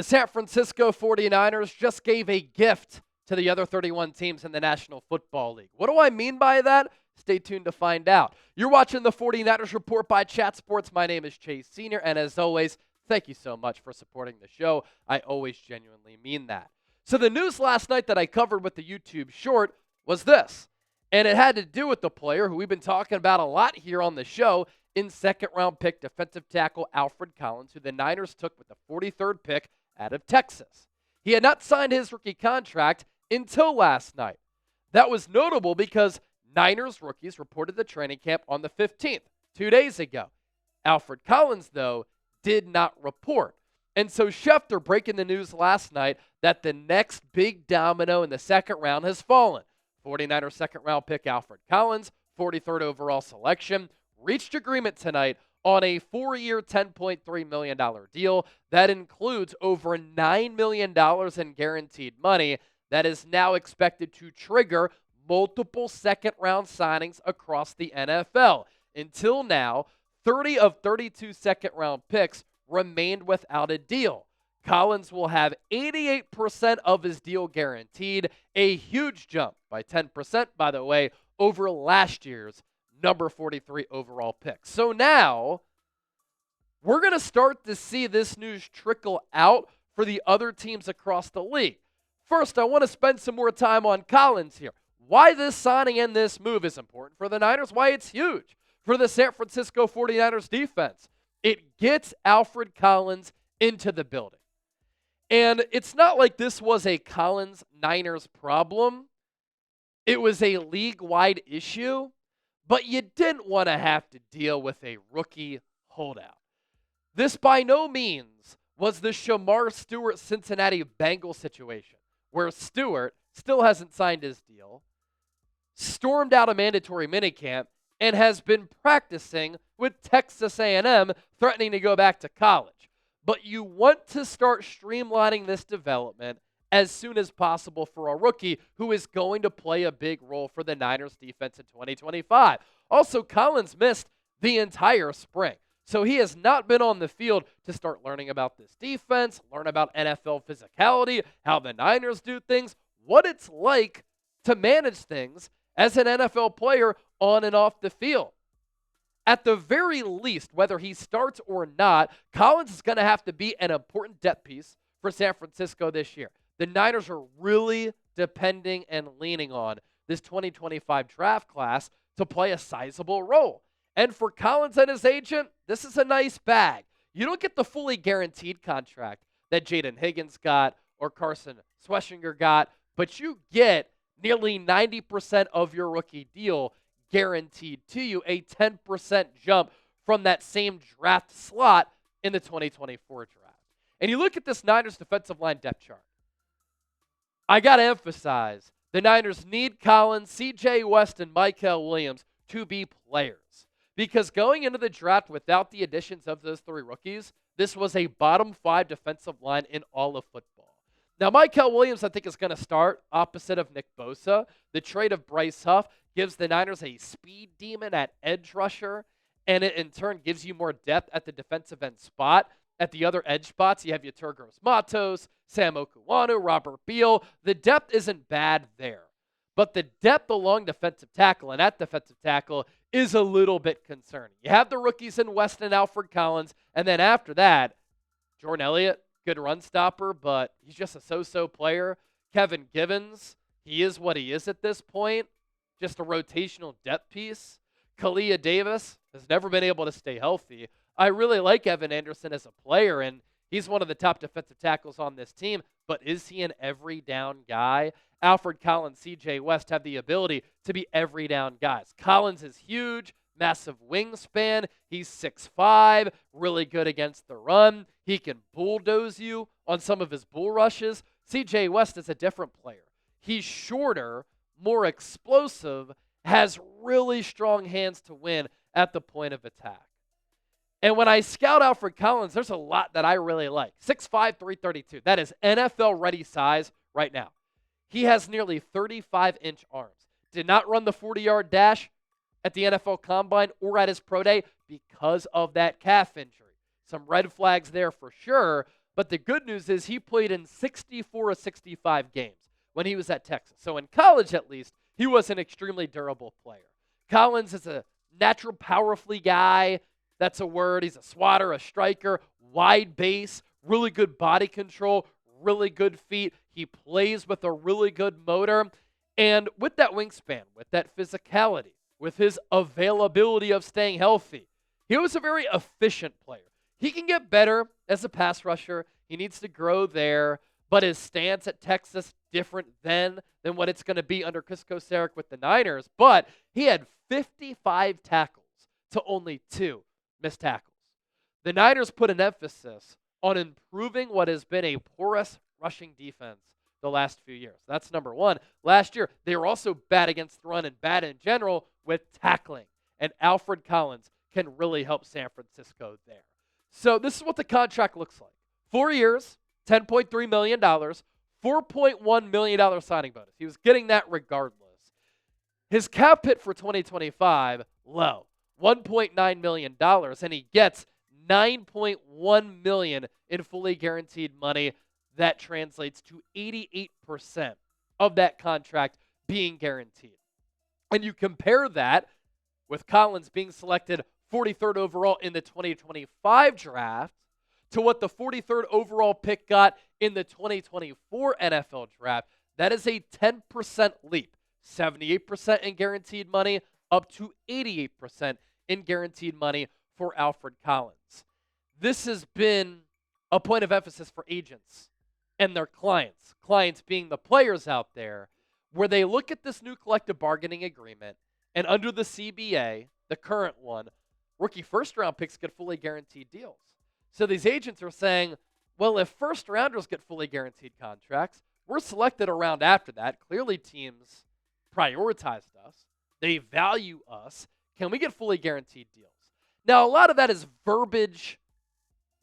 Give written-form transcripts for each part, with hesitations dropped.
The San Francisco 49ers just gave a gift to the other 31 teams in the National Football League. What do I mean by that? Stay tuned to find out. You're watching the 49ers Report by Chat Sports. My name is Chase Sr., and as always, thank you so much for supporting the show. I always genuinely mean that. So the news last night that I covered with the YouTube short was this, and it had to do with the player who we've been talking about a lot here on the show in second-round pick defensive tackle Alfred Collins, who the Niners took with the 43rd pick out of Texas. He had not signed his rookie contract until last night. That was notable because Niners rookies reported to training camp on the 15th, 2 days ago. Alfred Collins, though, did not report. And so Schefter breaking the news last night that the next big domino in the second round has fallen. 49ers second-round pick Alfred Collins, 43rd overall selection, reached agreement tonight on a 4-year, $10.3 million deal that includes over $9 million in guaranteed money that is now expected to trigger multiple second-round signings across the NFL. Until now, 30 of 32 second-round picks remained without a deal. Collins will have 88% of his deal guaranteed, a huge jump by 10%, by the way, over last year's number 43 overall pick. So now, we're going to start to see this news trickle out for the other teams across the league. First, I want to spend some more time on Collins here. Why this signing and this move is important for the Niners, why it's huge for the San Francisco 49ers defense. It gets Alfred Collins into the building. And it's not like this was a Collins-Niners problem. It was a league-wide issue, but you didn't want to have to deal with a rookie holdout. This by no means was the Shamar Stewart Cincinnati Bengals situation, where Stewart still hasn't signed his deal, stormed out a mandatory minicamp, and has been practicing with Texas A&M, threatening to go back to college. But you want to start streamlining this development as soon as possible for a rookie who is going to play a big role for the Niners defense in 2025. Also, Collins missed the entire spring, so he has not been on the field to start learning about this defense, learn about NFL physicality, how the Niners do things, what it's like to manage things as an NFL player on and off the field. At the very least, whether he starts or not, Collins is going to have to be an important depth piece for San Francisco this year. The Niners are really depending and leaning on this 2025 draft class to play a sizable role. And for Collins and his agent, this is a nice bag. You don't get the fully guaranteed contract that Jaden Higgins got or Carson Schefter got, but you get nearly 90% of your rookie deal guaranteed to you, a 10% jump from that same draft slot in the 2024 draft. And you look at this Niners defensive line depth chart. I got to emphasize, the Niners need Collins, C.J. West, and Mykel Williams to be players. Because going into the draft without the additions of those three rookies, this was a bottom 5 defensive line in all of football. Now, Mykel Williams, I think, is going to start opposite of Nick Bosa. The trade of Bryce Huff gives the Niners a speed demon at edge rusher, and it in turn gives you more depth at the defensive end spot. At the other edge spots, you have Yetur Gross-Matos, Sam Okuwanu, Robert Beal. The depth isn't bad there, but the depth along defensive tackle and at defensive tackle is a little bit concerning. You have the rookies in West and Alfred Collins, and then after that, Jordan Elliott, good run stopper, but he's just a so-so player. Kevin Givens, he is what he is at this point, just a rotational depth piece. Kalia Davis has never been able to stay healthy. I really like Evan Anderson as a player, and he's one of the top defensive tackles on this team, but is he an every down guy? Alfred Collins, C.J. West have the ability to be every down guys. Collins is huge, massive wingspan. He's 6'5", really good against the run. He can bulldoze you on some of his bull rushes. C.J. West is a different player. He's shorter, more explosive, has really strong hands to win at the point of attack. And when I scout Alfred Collins, there's a lot that I really like. 6'5", 332. That is NFL-ready size right now. He has nearly 35-inch arms. Did not run the 40-yard dash at the NFL Combine or at his pro day because of that calf injury. Some red flags there for sure, But the good news is he played in 64 of 65 games when he was at Texas. So in college, at least, he was an extremely durable player. Collins is a natural powerfully guy. That's a word. He's a swatter, a striker, wide base, really good body control, really good feet. He plays with a really good motor. And with that wingspan, with that physicality, with his availability of staying healthy, he was a very efficient player. He can get better as a pass rusher. He needs to grow there. But his stance at Texas, different than what it's going to be under Cisco Sarek with the Niners. But he had 55 tackles to only 2 missed tackles. The Niners put an emphasis on improving what has been a porous rushing defense the last few years. That's number one. Last year, they were also bad against the run and bad in general with tackling. And Alfred Collins can really help San Francisco there. So this is what the contract looks like. 4 years, $10.3 million, $4.1 million signing bonus. He was getting that regardless. His cap hit for 2025, low, $1.9 million, and he gets $9.1 million in fully guaranteed money. That translates to 88% of that contract being guaranteed. And you compare that with Collins being selected 43rd overall in the 2025 draft to what the 43rd overall pick got in the 2024 NFL draft. That is a 10% leap. 78% in guaranteed money, up to 88% in guaranteed money for Alfred Collins. This has been a point of emphasis for agents and their clients being the players out there, where they look at this new collective bargaining agreement, and under the CBA, the current one, rookie first-round picks get fully guaranteed deals. So these agents are saying, well, if first-rounders get fully guaranteed contracts, we're selected around after that. Clearly teams prioritized us. They value us. Can we get fully guaranteed deals? Now, a lot of that is verbiage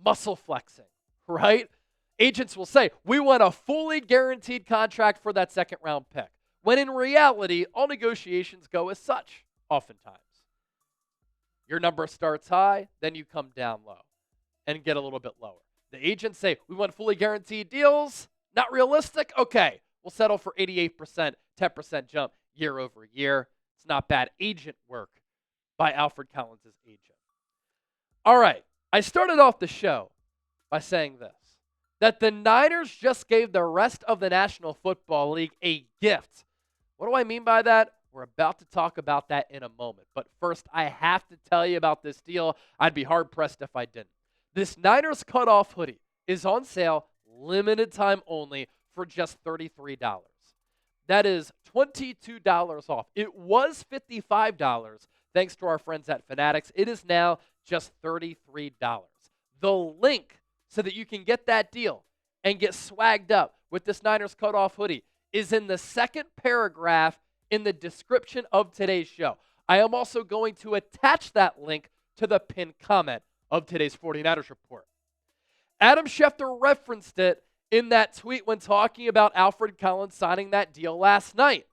muscle flexing, right? Agents will say, we want a fully guaranteed contract for that second-round pick, when in reality, all negotiations go as such, oftentimes. Your number starts high, then you come down low and get a little bit lower. The agents say, we want fully guaranteed deals. Not realistic? Okay, we'll settle for 88%, 10% jump year over year. It's not bad agent work by Alfred Collins' agent. All right, I started off the show by saying this, that the Niners just gave the rest of the National Football League a gift. What do I mean by that? We're about to talk about that in a moment. But first, I have to tell you about this deal. I'd be hard-pressed if I didn't. This Niners cutoff hoodie is on sale, limited time only, for just $33. That is $22 off. It was $55 thanks to our friends at Fanatics. It is now just $33. The link so that you can get that deal and get swagged up with this Niners cutoff hoodie is in the second paragraph in the description of today's show. I am also going to attach that link to the pinned comment of today's 49ers report. Adam Schefter referenced it in that tweet when talking about Alfred Collins signing that deal last night.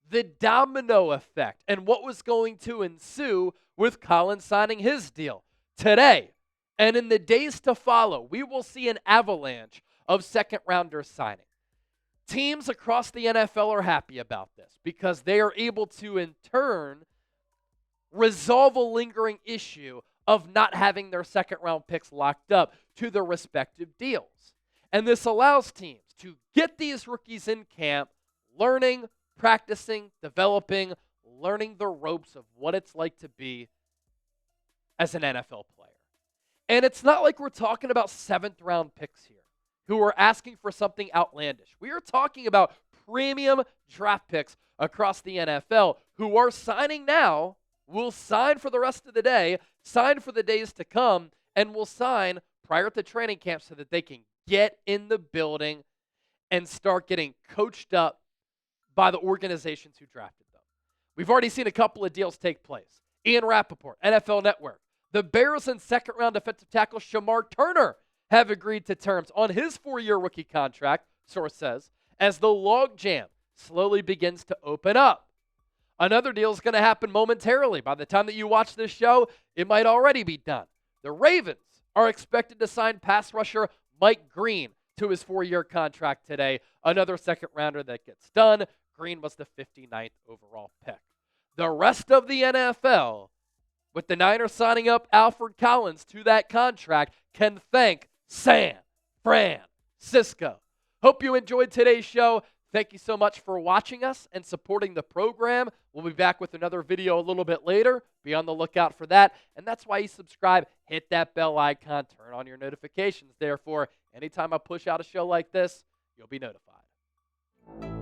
The domino effect and what was going to ensue with Collins signing his deal today. And in the days to follow, we will see an avalanche of second-rounders signing. Teams across the NFL are happy about this because they are able to, in turn, resolve a lingering issue of not having their second-round picks locked up to their respective deals. And this allows teams to get these rookies in camp, learning, practicing, developing, learning the ropes of what it's like to be as an NFL player. And it's not like we're talking about seventh-round picks here who are asking for something outlandish. We are talking about premium draft picks across the NFL who are signing now, will sign for the rest of the day, sign for the days to come, and will sign prior to training camp so that they can get in the building and start getting coached up by the organizations who drafted them. We've already seen a couple of deals take place. Ian Rappaport, NFL Network. The Bears and second-round defensive tackle Shamar Turner have agreed to terms on his 4-year rookie contract, source says, as the logjam slowly begins to open up. Another deal is going to happen momentarily. By the time that you watch this show, it might already be done. The Ravens are expected to sign pass rusher Mike Green to his 4-year contract today, another second rounder that gets done. Green was the 59th overall pick. The rest of the NFL, with the Niners signing up Alfred Collins to that contract, can thank SAN-FRAN-CISCO. Hope you enjoyed today's show. Thank you so much for watching us and supporting the program. We'll be back with another video a little bit later. Be on the lookout for that. And that's why you subscribe. Hit that bell icon. Turn on your notifications. Therefore, anytime I push out a show like this, you'll be notified.